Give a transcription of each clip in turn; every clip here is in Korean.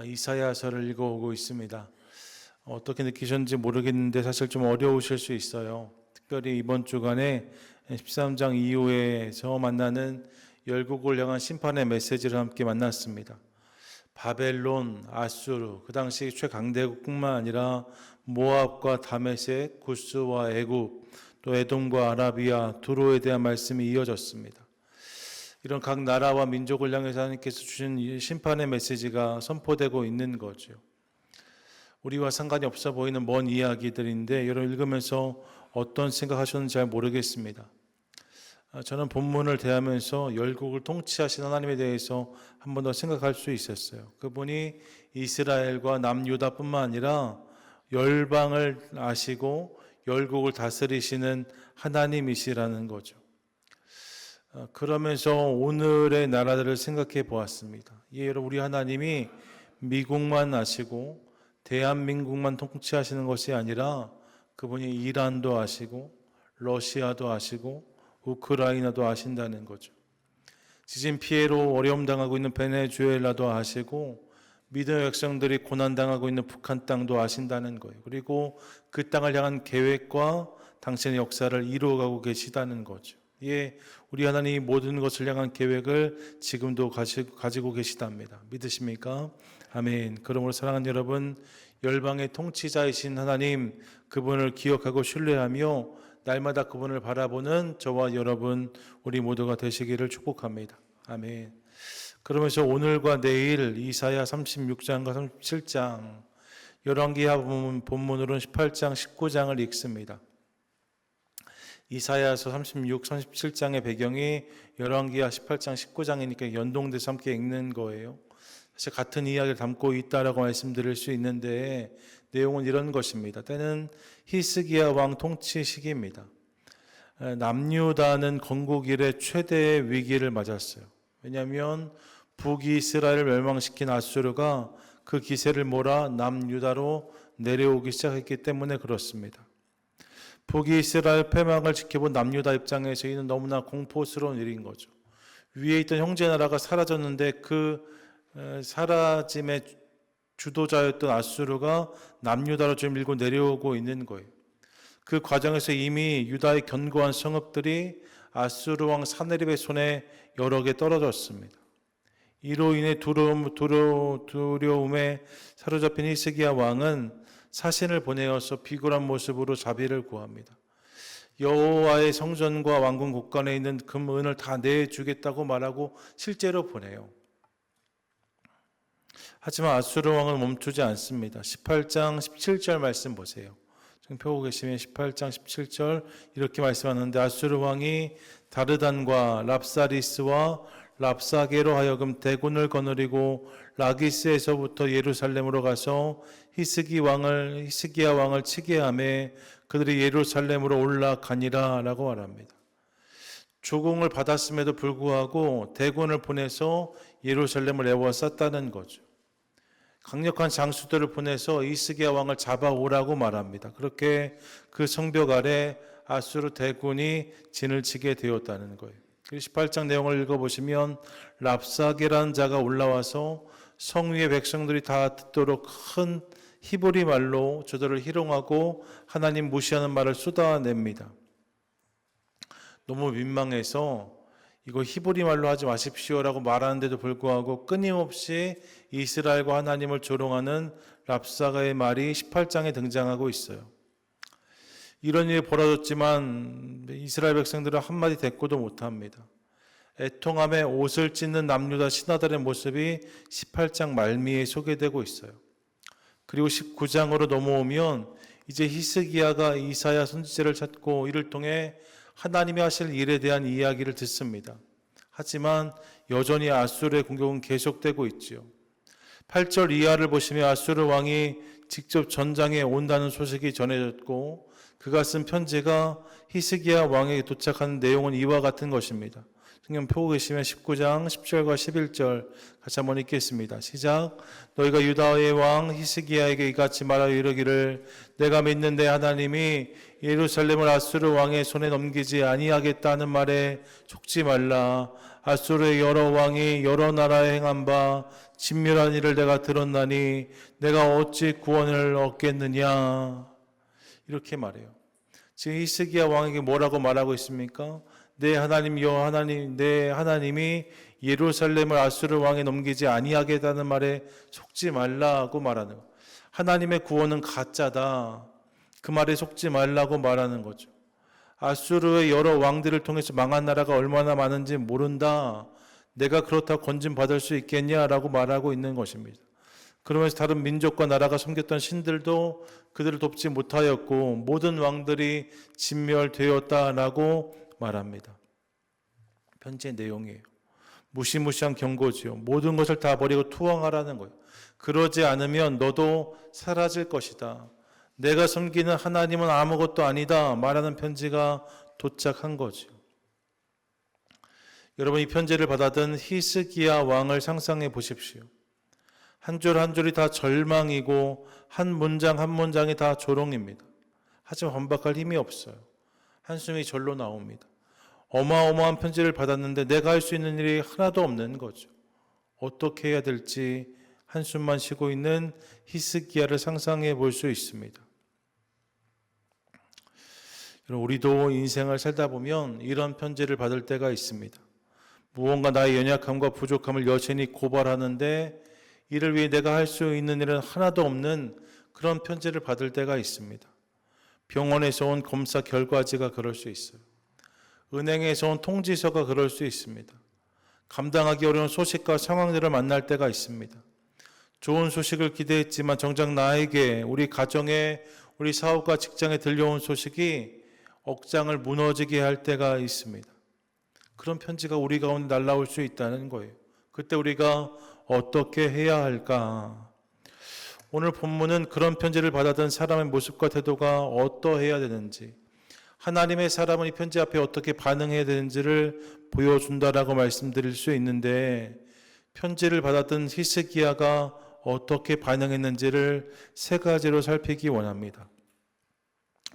이사야서를 읽어오고 있습니다. 어떻게 느끼셨는지 모르겠는데 사실 좀 어려우실 수 있어요. 특별히 이번 주간에 13장 이후에서 만나는 열국을 향한 심판의 메시지를 함께 만났습니다. 바벨론, 아수르, 그 당시 최강대국뿐만 아니라 모압과 다메섹, 구스와 애굽, 또 에돔과 아라비아, 두로에 대한 말씀이 이어졌습니다. 이런 각 나라와 민족을 향해서 하나님께서 주신 심판의 메시지가 선포되고 있는 거죠. 우리와 상관이 없어 보이는 먼 이야기들인데 여러분 읽으면서 어떤 생각하셨는지 잘 모르겠습니다. 저는 본문을 대하면서 열국을 통치하신 하나님에 대해서 한 번 더 생각할 수 있었어요. 그분이 이스라엘과 남유다뿐만 아니라 열방을 아시고 열국을 다스리시는 하나님이시라는 거죠. 그러면서 오늘의 나라들을 생각해 보았습니다. 여러분, 우리 하나님이 미국만 아시고 대한민국만 통치하시는 것이 아니라 그분이 이란도 아시고 러시아도 아시고 우크라이나도 아신다는 거죠. 지진 피해로 어려움 당하고 있는 베네수엘라도 아시고 믿음의 백성들이 고난당하고 있는 북한 땅도 아신다는 거예요. 그리고 그 땅을 향한 계획과 당신의 역사를 이루어가고 계시다는 거죠. 우리 하나님이 모든 것을 향한 계획을 지금도 가지고 계시답니다. 믿으십니까? 아멘. 그러므로 사랑하는 여러분, 열방의 통치자이신 하나님, 그분을 기억하고 신뢰하며 날마다 그분을 바라보는 저와 여러분, 우리 모두가 되시기를 축복합니다. 아멘. 그러면서 오늘과 내일 이사야 36장과 37장, 열왕기하 본문으로는 18장, 19장을 읽습니다. 이사야서 36, 37장의 배경이 열왕기하 18장, 19장이니까 연동돼서 함께 읽는 거예요. 사실 같은 이야기를 담고 있다라고 말씀드릴 수 있는데 내용은 이런 것입니다. 때는 히스기야 왕 통치 시기입니다. 남유다는 건국 이래 최대의 위기를 맞았어요. 왜냐하면 북이스라엘을 멸망시킨 아수르가 그 기세를 몰아 남유다로 내려오기 시작했기 때문에 그렇습니다. 북이스라엘 패망을 지켜본 남유다 입장에서 이는 너무나 공포스러운 일인 거죠. 위에 있던 형제 나라가 사라졌는데 그 사라짐의 주도자였던 아수르가 남유다로 좀 밀고 내려오고 있는 거예요. 그 과정에서 이미 유다의 견고한 성읍들이 아수르 왕 사네립의 손에 여러 개 떨어졌습니다. 이로 인해 두려움에 사로잡힌 히스기야 왕은 사신을 보내어서 비굴한 모습으로 자비를 구합니다. 여호와의 성전과 왕궁 곳간에 있는 금, 은을 다 내주겠다고 말하고 실제로 보내요. 하지만 아수르 왕은 멈추지 않습니다. 18장 17절 말씀 보세요. 지금 펴고 계시면 18장 17절 이렇게 말씀하는데 아수르 왕이 다르단과 랍사리스와 랍사게로 하여금 대군을 거느리고 라기스에서부터 예루살렘으로 가서 히스기야 왕을 치게 하매 그들이 예루살렘으로 올라가니라 라고 말합니다. 조공을 받았음에도 불구하고 대군을 보내서 예루살렘을 에워쌌다는 거죠. 강력한 장수들을 보내서 히스기야 왕을 잡아오라고 말합니다. 그렇게 그 성벽 아래 아수르 대군이 진을 치게 되었다는 거예요. 18장 내용을 읽어보시면 랍사게라는 자가 올라와서 성 위의 백성들이 다 듣도록 큰 히브리 말로 저들을 희롱하고 하나님 무시하는 말을 쏟아냅니다. 너무 민망해서 이거 히브리 말로 하지 마십시오라고 말하는데도 불구하고 끊임없이 이스라엘과 하나님을 조롱하는 랍사가의 말이 18장에 등장하고 있어요. 이런 일이 벌어졌지만 이스라엘 백성들은 한마디 대꾸도 못합니다. 애통함에 옷을 찢는 남유다 신하들의 모습이 18장 말미에 소개되고 있어요. 그리고 19장으로 넘어오면 이제 히스기야가 이사야 선지자를 찾고 이를 통해 하나님이 하실 일에 대한 이야기를 듣습니다. 하지만 여전히 아수르의 공격은 계속되고 있지요. 8절 이하를 보시면 아수르 왕이 직접 전장에 온다는 소식이 전해졌고 그가 쓴 편지가 히스기야 왕에게 도착한 내용은 이와 같은 것입니다. 성경 펴고 계시면 19장 10절과 11절 같이 한번 읽겠습니다. 시작. 너희가 유다의 왕 히스기야에게 이같이 말하여 이르기를 내가 믿는 내 하나님이 예루살렘을 아수르 왕의 손에 넘기지 아니하겠다는 말에 속지 말라. 아수르의 여러 왕이 여러 나라에 행한 바 진멸한 일을 내가 들었나니 내가 어찌 구원을 얻겠느냐. 이렇게 말해요. 지금 히스기야 왕에게 뭐라고 말하고 있습니까? 내 하나님 내 하나님이 예루살렘을 아수르 왕에 넘기지 아니하겠다는 말에 속지 말라고 말하는 거예요. 하나님의 구원은 가짜다. 그 말에 속지 말라고 말하는 거죠. 아수르의 여러 왕들을 통해서 망한 나라가 얼마나 많은지 모른다. 내가 그렇다고 건진받을 수 있겠냐라고 말하고 있는 것입니다. 그러면서 다른 민족과 나라가 섬겼던 신들도 그들을 돕지 못하였고 모든 왕들이 진멸되었다라고 말합니다. 편지의 내용이에요. 무시무시한 경고지요. 모든 것을 다 버리고 투항하라는 거예요. 그러지 않으면 너도 사라질 것이다. 내가 섬기는 하나님은 아무것도 아니다 말하는 편지가 도착한 거죠. 여러분, 이 편지를 받아든 히스기야 왕을 상상해 보십시오. 한 줄 한 줄이 다 절망이고 한 문장 한 문장이 다 조롱입니다. 하지만 반박할 힘이 없어요. 한숨이 절로 나옵니다. 어마어마한 편지를 받았는데 내가 할 수 있는 일이 하나도 없는 거죠. 어떻게 해야 될지 한숨만 쉬고 있는 히스기야를 상상해 볼 수 있습니다. 우리도 인생을 살다 보면 이런 편지를 받을 때가 있습니다. 무언가 나의 연약함과 부족함을 여전히 고발하는데 이를 위해 내가 할 수 있는 일은 하나도 없는 그런 편지를 받을 때가 있습니다. 병원에서 온 검사 결과지가 그럴 수 있어요. 은행에서 온 통지서가 그럴 수 있습니다. 감당하기 어려운 소식과 상황들을 만날 때가 있습니다. 좋은 소식을 기대했지만 정작 나에게, 우리 가정에, 우리 사업과 직장에 들려온 소식이 억장을 무너지게 할 때가 있습니다. 그런 편지가 우리 가운데 날아올 수 있다는 거예요. 그때 우리가 어떻게 해야 할까? 오늘 본문은 그런 편지를 받아든 사람의 모습과 태도가 어떠해야 되는지, 하나님의 사람은 이 편지 앞에 어떻게 반응해야 되는지를 보여준다라고 말씀드릴 수 있는데, 편지를 받았던 히스기야가 어떻게 반응했는지를 세 가지로 살피기 원합니다.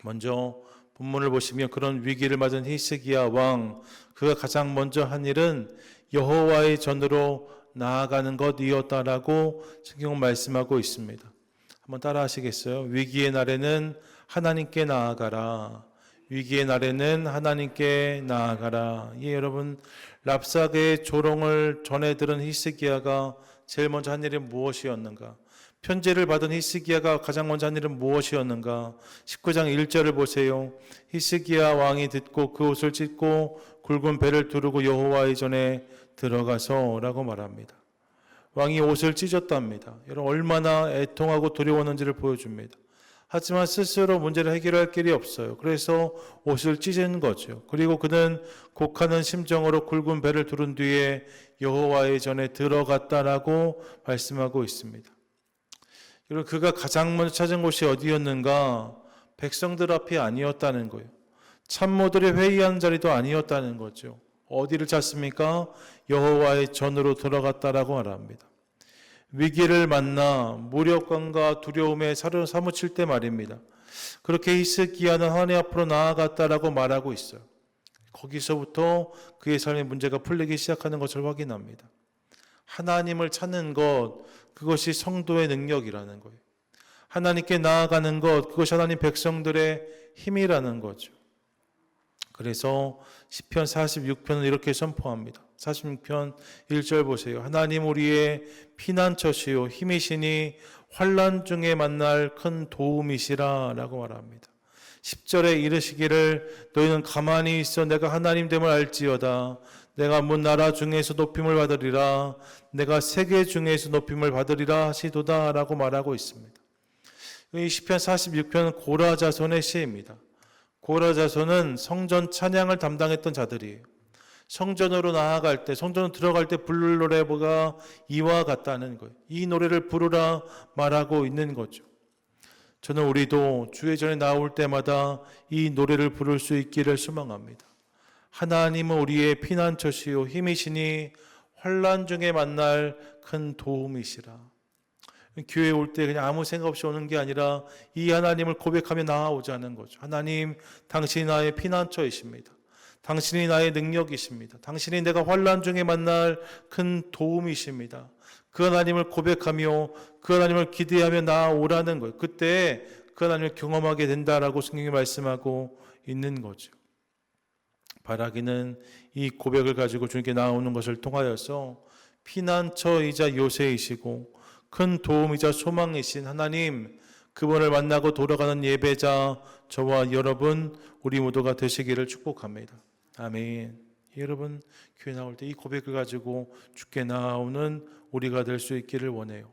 먼저 본문을 보시면 그런 위기를 맞은 히스기야 왕, 그가 가장 먼저 한 일은 여호와의 전으로 나아가는 것이었다라고 성경은 말씀하고 있습니다. 한번 따라 하시겠어요? 위기의 날에는 하나님께 나아가라. 위기의 날에는 하나님께 나아가라. 예, 여러분, 랍사게의 조롱을 전해 들은 히스기야가 제일 먼저 한 일이 무엇이었는가? 편지를 받은 히스기야가 가장 먼저 한 일은 무엇이었는가? 19장 1절을 보세요. 히스기야 왕이 듣고 그 옷을 찢고 굵은 배를 두르고 여호와의 전에 들어가서 라고 말합니다. 왕이 옷을 찢었답니다. 여러분, 얼마나 애통하고 두려웠는지를 보여줍니다. 하지만 스스로 문제를 해결할 길이 없어요. 그래서 옷을 찢은 거죠. 그리고 그는 곡하는 심정으로 굵은 배를 두른 뒤에 여호와의 전에 들어갔다라고 말씀하고 있습니다. 여러분, 그가 가장 먼저 찾은 곳이 어디였는가? 백성들 앞이 아니었다는 거예요. 참모들이 회의하는 자리도 아니었다는 거죠. 어디를 찾습니까? 여호와의 전으로 들어갔다라고 말합니다. 위기를 만나 무력감과 두려움에 사무칠 때 말입니다. 그렇게 히스기야는 하나님 앞으로 나아갔다라고 말하고 있어요. 거기서부터 그의 삶의 문제가 풀리기 시작하는 것을 확인합니다. 하나님을 찾는 것, 그것이 성도의 능력이라는 거예요. 하나님께 나아가는 것, 그것이 하나님 백성들의 힘이라는 거죠. 그래서 시편 46편은 이렇게 선포합니다. 46편 1절 보세요. 하나님 우리의 피난처시요 힘이시니 환난 중에 만날 큰 도움이시라 라고 말합니다. 10절에 이르시기를 너희는 가만히 있어 내가 하나님됨을 알지어다. 내가 문 나라 중에서 높임을 받으리라. 내가 세계 중에서 높임을 받으리라 하시도다 라고 말하고 있습니다. 이 시편 46편은 고라 자손의 시입니다. 고라 자손은 성전 찬양을 담당했던 자들이에요. 성전으로 나아갈 때, 성전으로 들어갈 때 부를 노래가 이와 같다는 거예요. 이 노래를 부르라 말하고 있는 거죠. 저는 우리도 주의 전에 나올 때마다 이 노래를 부를 수 있기를 소망합니다. 하나님은 우리의 피난처시요 힘이시니 환난 중에 만날 큰 도움이시라. 교회에 올 때 그냥 아무 생각 없이 오는 게 아니라 이 하나님을 고백하며 나아오자는 거죠. 하나님, 당신이 나의 피난처이십니다. 당신이 나의 능력이십니다. 당신이 내가 환난 중에 만날 큰 도움이십니다. 그 하나님을 고백하며 그 하나님을 기대하며 나아오라는 거예요. 그때 그 하나님을 경험하게 된다라고 성경이 말씀하고 있는 거죠. 바라기는 이 고백을 가지고 주님께 나아오는 것을 통하여서 피난처이자 요새이시고 큰 도움이자 소망이신 하나님, 그분을 만나고 돌아가는 예배자 저와 여러분 우리 모두가 되시기를 축복합니다. 아멘. 여러분 교회 나올 때 이 고백을 가지고 주께 나오는 우리가 될 수 있기를 원해요.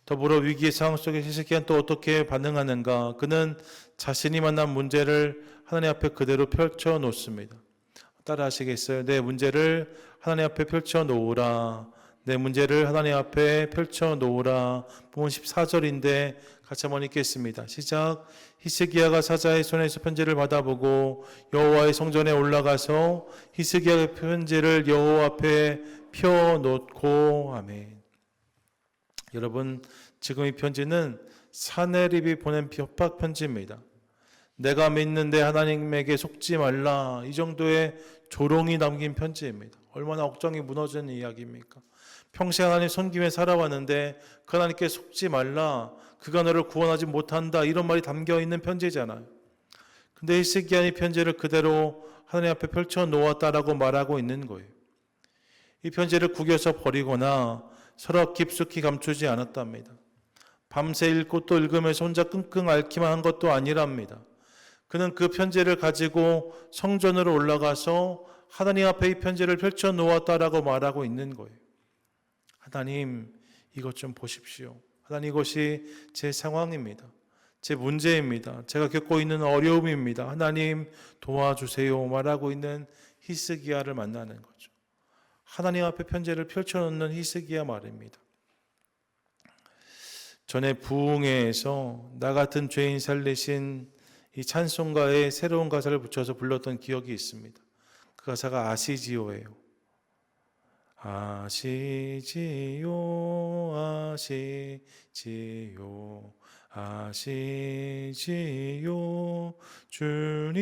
더불어 위기의 상황 속에 히스기야는 또 어떻게 반응하는가? 그는 자신이 만난 문제를 하나님 앞에 그대로 펼쳐 놓습니다. 따라 하시겠어요? 내 문제를 하나님 앞에 펼쳐 놓으라. 내 문제를 하나님 앞에 펼쳐 놓으라. 본문 14절인데 같이 한번 읽겠습니다. 시작. 히스기야가 사자의 손에서 편지를 받아보고 여호와의 성전에 올라가서 히스기야의 편지를 여호와 앞에 펴놓고 아멘. 여러분, 지금 이 편지는 사네립이 보낸 협박 편지입니다. 내가 믿는데 하나님에게 속지 말라. 이 정도의 조롱이 담긴 편지입니다. 얼마나 억장이 무너지는 이야기입니까? 평생 하나님 섬기며 살아왔는데 그 하나님께 속지 말라. 그가 너를 구원하지 못한다. 이런 말이 담겨있는 편지잖아요. 근데 히스기야의 편지를 그대로 하나님 앞에 펼쳐 놓았다라고 말하고 있는 거예요. 이 편지를 구겨서 버리거나 서로 깊숙이 감추지 않았답니다. 밤새 읽고 또 읽으면서 혼자 끙끙 앓기만 한 것도 아니랍니다. 그는 그 편지를 가지고 성전으로 올라가서 하나님 앞에 이 편지를 펼쳐 놓았다라고 말하고 있는 거예요. 하나님, 이것 좀 보십시오. 하나님, 이것이 제 상황입니다. 제 문제입니다. 제가 겪고 있는 어려움입니다. 하나님, 도와주세요. 말하고 있는 히스기야를 만나는 거죠. 하나님 앞에 편지를 펼쳐놓는 히스기야 말입니다. 전에 부흥회에서 나 같은 죄인 살리신 이 찬송가에 새로운 가사를 붙여서 불렀던 기억이 있습니다. 그 가사가 아시지요예요. 아시지요, 아시지요, 아시지요, 주님,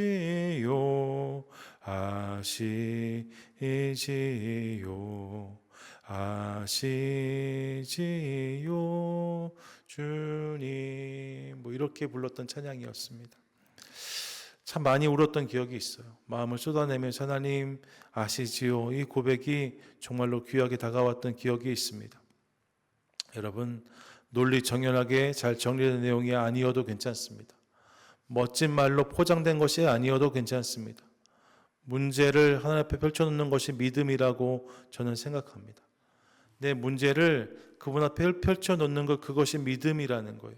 아시지요, 아시지요, 아시지요, 주님. 뭐 이렇게 불렀던 찬양이었습니다. 참 많이 울었던 기억이 있어요. 마음을 쏟아내면서 하나님 아시지요. 이 고백이 정말로 귀하게 다가왔던 기억이 있습니다. 여러분, 논리 정연하게 잘 정리된 내용이 아니어도 괜찮습니다. 멋진 말로 포장된 것이 아니어도 괜찮습니다. 문제를 하나님 앞에 펼쳐놓는 것이 믿음이라고 저는 생각합니다. 내 문제를 그분 앞에 펼쳐놓는 것, 그것이 믿음이라는 거예요.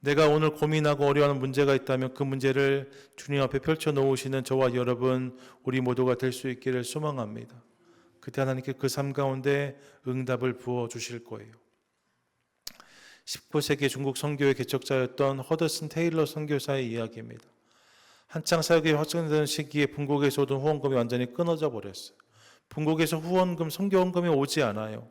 내가 오늘 고민하고 어려워하는 문제가 있다면 그 문제를 주님 앞에 펼쳐놓으시는 저와 여러분 우리 모두가 될 수 있기를 소망합니다. 그때 하나님께 그 삶 가운데 응답을 부어주실 거예요. 19세기 중국 선교의 개척자였던 허드슨 테일러 선교사의 이야기입니다. 한창 사역이 확정되는 시기에 분국에서 오던 후원금이 완전히 끊어져 버렸어요. 분국에서 후원금, 선교원금이 오지 않아요.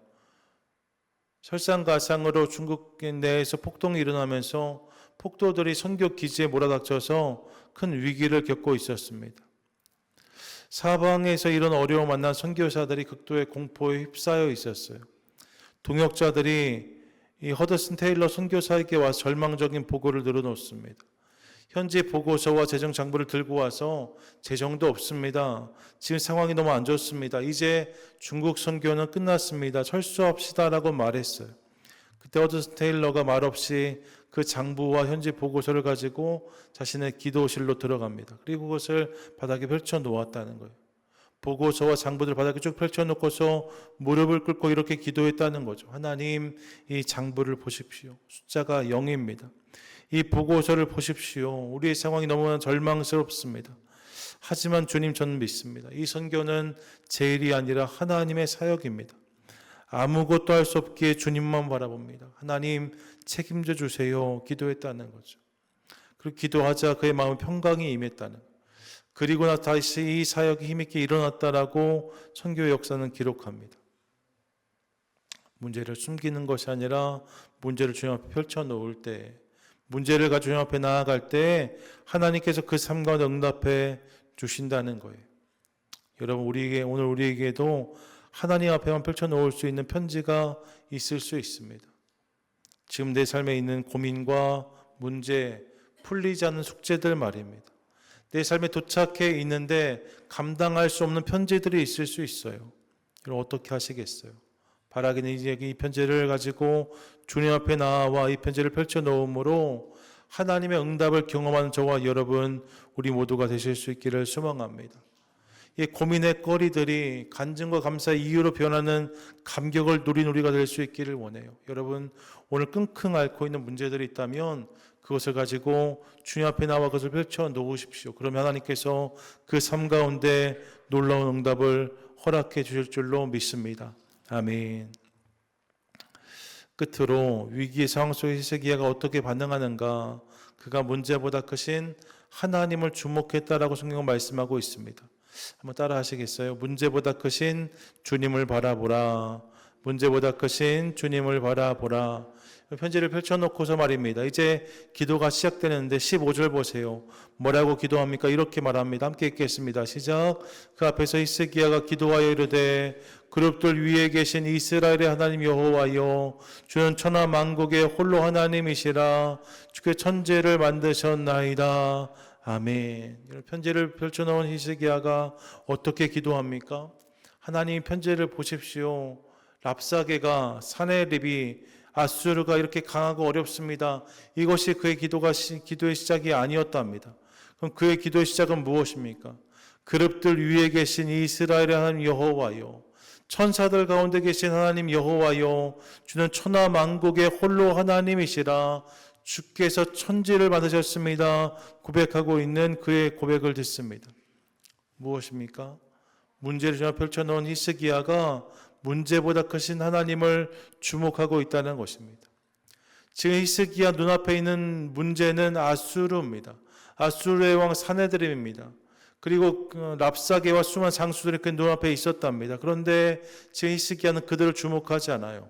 설상가상으로 중국 내에서 폭동이 일어나면서 폭도들이 선교 기지에 몰아닥쳐서 큰 위기를 겪고 있었습니다. 사방에서 이런 어려움 만난 선교사들이 극도의 공포에 휩싸여 있었어요. 동역자들이 이 허드슨 테일러 선교사에게 와서 절망적인 보고를 늘어놓습니다. 현재 보고서와 재정 장부를 들고 와서 재정도 없습니다. 지금 상황이 너무 안 좋습니다. 이제 중국 선교는 끝났습니다. 철수합시다라고 말했어요. 그때 허드슨 테일러가 말없이 그 장부와 현재 보고서를 가지고 자신의 기도실로 들어갑니다. 그리고 그것을 바닥에 펼쳐 놓았다는 거예요. 보고서와 장부들 바닥에 쭉 펼쳐놓고서 무릎을 꿇고 이렇게 기도했다는 거죠. 하나님, 이 장부를 보십시오. 숫자가 0입니다. 이 보고서를 보십시오. 우리의 상황이 너무나 절망스럽습니다. 하지만 주님, 저는 믿습니다. 이 선교는 제 일이 아니라 하나님의 사역입니다. 아무것도 할 수 없기에 주님만 바라봅니다. 하나님 책임져 주세요. 기도했다는 거죠. 그리고 기도하자 그의 마음 평강이 임했다는, 그리고 나 다시 이 사역이 힘있게 일어났다라고 선교 역사는 기록합니다. 문제를 숨기는 것이 아니라 문제를 주님 앞에 펼쳐놓을 때, 문제를 가지고 주님 앞에 나아갈 때 하나님께서 그 삶 가운데 응답해 주신다는 거예요. 여러분, 오늘 우리에게도 하나님 앞에만 펼쳐놓을 수 있는 편지가 있을 수 있습니다. 지금 내 삶에 있는 고민과 문제, 풀리지 않는 숙제들 말입니다. 내 삶에 도착해 있는데 감당할 수 없는 편지들이 있을 수 있어요. 그럼 어떻게 하시겠어요? 바라기는 이제 이 편지를 가지고 주님 앞에 나와 이 편지를 펼쳐놓음으로 하나님의 응답을 경험하는 저와 여러분, 우리 모두가 되실 수 있기를 소망합니다. 이 고민의 거리들이 간증과 감사의 이유로 변하는 감격을 누린 우리가 될 수 있기를 원해요. 여러분, 오늘 끙끙 앓고 있는 문제들이 있다면 그것을 가지고 주님 앞에 나와 그것을 펼쳐 놓으십시오. 그러면 하나님께서 그 삶 가운데 놀라운 응답을 허락해 주실 줄로 믿습니다. 아멘. 끝으로 위기의 상황 속에 히스기야가 어떻게 반응하는가? 그가 문제보다 크신 하나님을 주목했다라고 성경은 말씀하고 있습니다. 한번 따라 하시겠어요? 문제보다 크신 주님을 바라보라. 문제보다 크신 주님을 바라보라. 편지를 펼쳐놓고서 말입니다. 이제 기도가 시작되는데 15절 보세요. 뭐라고 기도합니까? 이렇게 말합니다. 함께 읽겠습니다. 시작. 그 앞에서 히스기야가 기도하여 이르되 그룹들 위에 계신 이스라엘의 하나님 여호와여, 주는 천하 만국의 홀로 하나님이시라. 주께 천지를 만드셨나이다. 아멘. 이런 편지를 펼쳐놓은 히스기야가 어떻게 기도합니까? 하나님, 편지를 보십시오. 랍사게가, 사네립이, 아수르가 이렇게 강하고 어렵습니다. 이것이 그의 기도의 시작이 아니었답니다. 그럼 그의 기도의 시작은 무엇입니까? 그룹들 위에 계신 이스라엘의 하나님 여호와여, 천사들 가운데 계신 하나님 여호와여, 주는 천하 만국의 홀로 하나님이시라. 주께서 천지를 만드셨습니다. 고백하고 있는 그의 고백을 듣습니다. 무엇입니까? 문제를 좀 펼쳐놓은 히스기야가 문제보다 크신 하나님을 주목하고 있다는 것입니다. 지금 히스기야 눈앞에 있는 문제는 아수르입니다. 아수르의 왕 사네드림입니다. 그리고 랍사게와 수많은 장수들이 그 눈앞에 있었답니다. 그런데 지금 히스기야는 그들을 주목하지 않아요.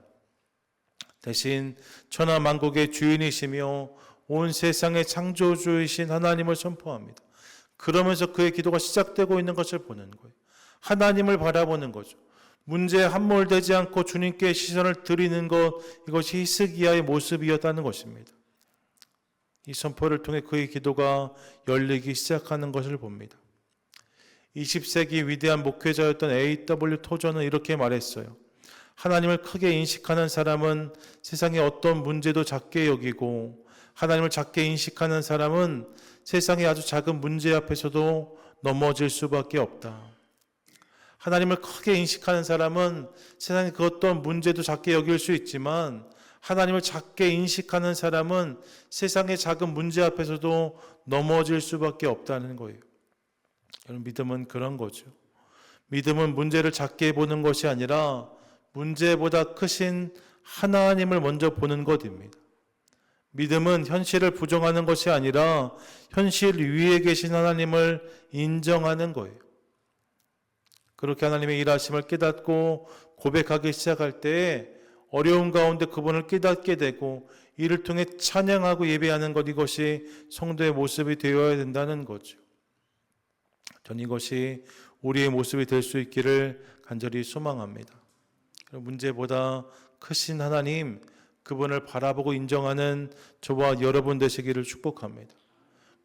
대신 천하 만국의 주인이시며 온 세상의 창조주이신 하나님을 선포합니다. 그러면서 그의 기도가 시작되고 있는 것을 보는 거예요. 하나님을 바라보는 거죠. 문제에 함몰되지 않고 주님께 시선을 드리는 것, 이것이 히스기야의 모습이었다는 것입니다. 이 선포를 통해 그의 기도가 열리기 시작하는 것을 봅니다. 20세기 위대한 목회자였던 A.W. 토저는 이렇게 말했어요. 하나님을 크게 인식하는 사람은 세상의 어떤 문제도 작게 여기고, 하나님을 작게 인식하는 사람은 세상의 아주 작은 문제 앞에서도 넘어질 수밖에 없다. 하나님을 크게 인식하는 사람은 세상의 그 어떤 문제도 작게 여길 수 있지만, 하나님을 작게 인식하는 사람은 세상의 작은 문제 앞에서도 넘어질 수밖에 없다는 거예요. 여러분, 믿음은 그런 거죠. 믿음은 문제를 작게 보는 것이 아니라 문제보다 크신 하나님을 먼저 보는 것입니다. 믿음은 현실을 부정하는 것이 아니라 현실 위에 계신 하나님을 인정하는 거예요. 그렇게 하나님의 일하심을 깨닫고 고백하기 시작할 때 어려운 가운데 그분을 깨닫게 되고 이를 통해 찬양하고 예배하는 것, 이것이 성도의 모습이 되어야 된다는 거죠. 전 이것이 우리의 모습이 될 수 있기를 간절히 소망합니다. 문제보다 크신 하나님, 그분을 바라보고 인정하는 저와 여러분 되시기를 축복합니다.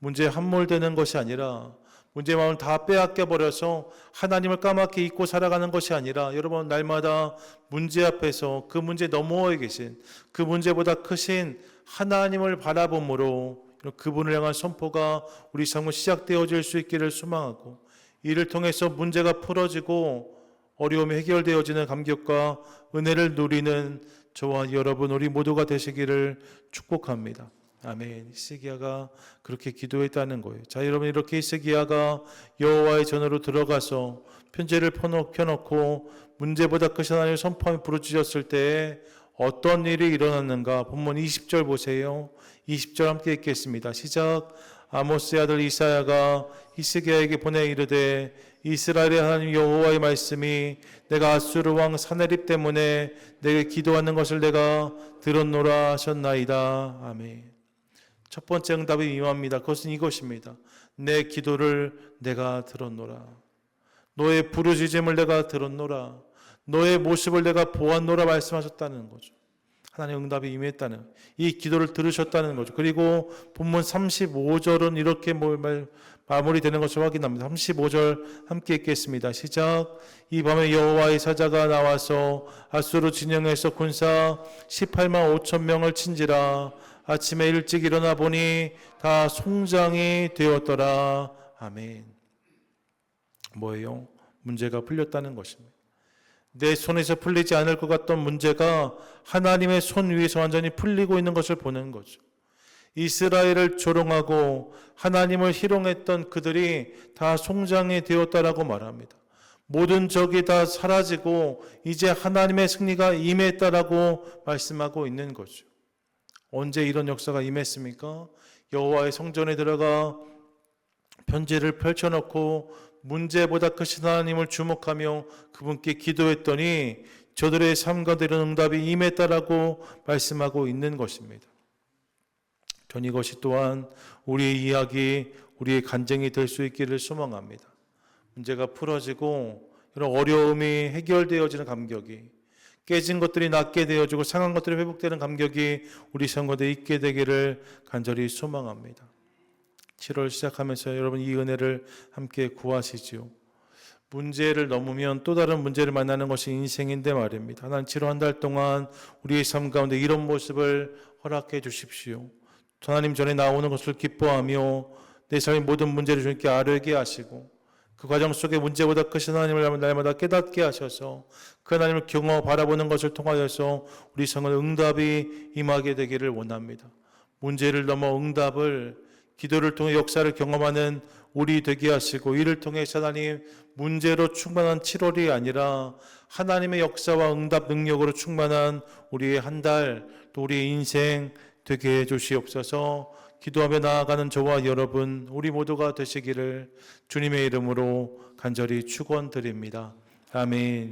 문제에 함몰되는 것이 아니라, 문제의 마음을 다 빼앗겨 버려서 하나님을 까맣게 잊고 살아가는 것이 아니라, 여러분 날마다 문제 앞에서 그 문제 너머에 계신, 그 문제보다 크신 하나님을 바라봄으로 그분을 향한 선포가 우리 삶은 시작되어질 수 있기를 소망하고, 이를 통해서 문제가 풀어지고 어려움이 해결되어지는 감격과 은혜를 누리는 저와 여러분, 우리 모두가 되시기를 축복합니다. 아멘. 히스기야가 그렇게 기도했다는 거예요. 자, 여러분, 이렇게 히스기야가 여호와의 전으로 들어가서 편지를 펴놓고 문제보다 크신 하나님을 선포하며 부르짖었을 때 어떤 일이 일어났는가? 본문 20절 보세요. 20절 함께 읽겠습니다. 시작. 아모스의 아들 이사야가 히스기야에게 보내 이르되 이스라엘의 하나님 여호와의 말씀이 내가 아수르 왕 사네립 때문에 내게 기도하는 것을 내가 들었노라 하셨나이다. 아멘. 첫 번째 응답이 임합니다. 그것은 이것입니다. 내 기도를 내가 들었노라. 너의 부르짖음을 내가 들었노라. 너의 모습을 내가 보았노라 말씀하셨다는 거죠. 하나님의 응답이 임했다는, 이 기도를 들으셨다는 거죠. 그리고 본문 35절은 이렇게 마무리되는 것을 확인합니다. 35절 함께 읽겠습니다. 시작. 이 밤에 여호와의 사자가 나와서 아수르 진영에서 군사 18만 5천 명을 친지라. 아침에 일찍 일어나 보니 다 송장이 되었더라. 아멘. 뭐예요? 문제가 풀렸다는 것입니다. 내 손에서 풀리지 않을 것 같던 문제가 하나님의 손 위에서 완전히 풀리고 있는 것을 보는 거죠. 이스라엘을 조롱하고 하나님을 희롱했던 그들이 다 송장이 되었다라고 말합니다. 모든 적이 다 사라지고 이제 하나님의 승리가 임했다라고 말씀하고 있는 거죠. 언제 이런 역사가 임했습니까? 여호와의 성전에 들어가 편지를 펼쳐놓고 문제보다 크신 하나님을 주목하며 그분께 기도했더니 저들의 삶 가운데 이런 응답이 임했다라고 말씀하고 있는 것입니다. 전 이것이 또한 우리의 이야기, 우리의 간증이 될 수 있기를 소망합니다. 문제가 풀어지고 이런 어려움이 해결되어지는 감격이, 깨진 것들이 낫게 되어지고 상한 것들이 회복되는 감격이 우리 성도에 있게 되기를 간절히 소망합니다. 7월 시작하면서 여러분 이 은혜를 함께 구하시지요. 문제를 넘으면 또 다른 문제를 만나는 것이 인생인데 말입니다. 하나님 7월 한 달 동안 우리의 삶 가운데 이런 모습을 허락해 주십시오. 하나님 전에 나오는 것을 기뻐하며 내 삶의 모든 문제를 주님께 아뢰게 하시고 그 과정 속에 문제보다 크신 하나님을 날마다 깨닫게 하셔서 그 하나님을 경험 바라보는 것을 통하여서 우리 성은 응답이 임하게 되기를 원합니다. 문제를 넘어 응답을 기도를 통해 역사를 경험하는 우리 되게 하시고 이를 통해 하나님 문제로 충만한 7월이 아니라 하나님의 역사와 응답 능력으로 충만한 우리의 한 달 또 우리의 인생 되게 해주시옵소서. 기도하며 나아가는 저와 여러분 우리 모두가 되시기를 주님의 이름으로 간절히 축원드립니다. 아멘.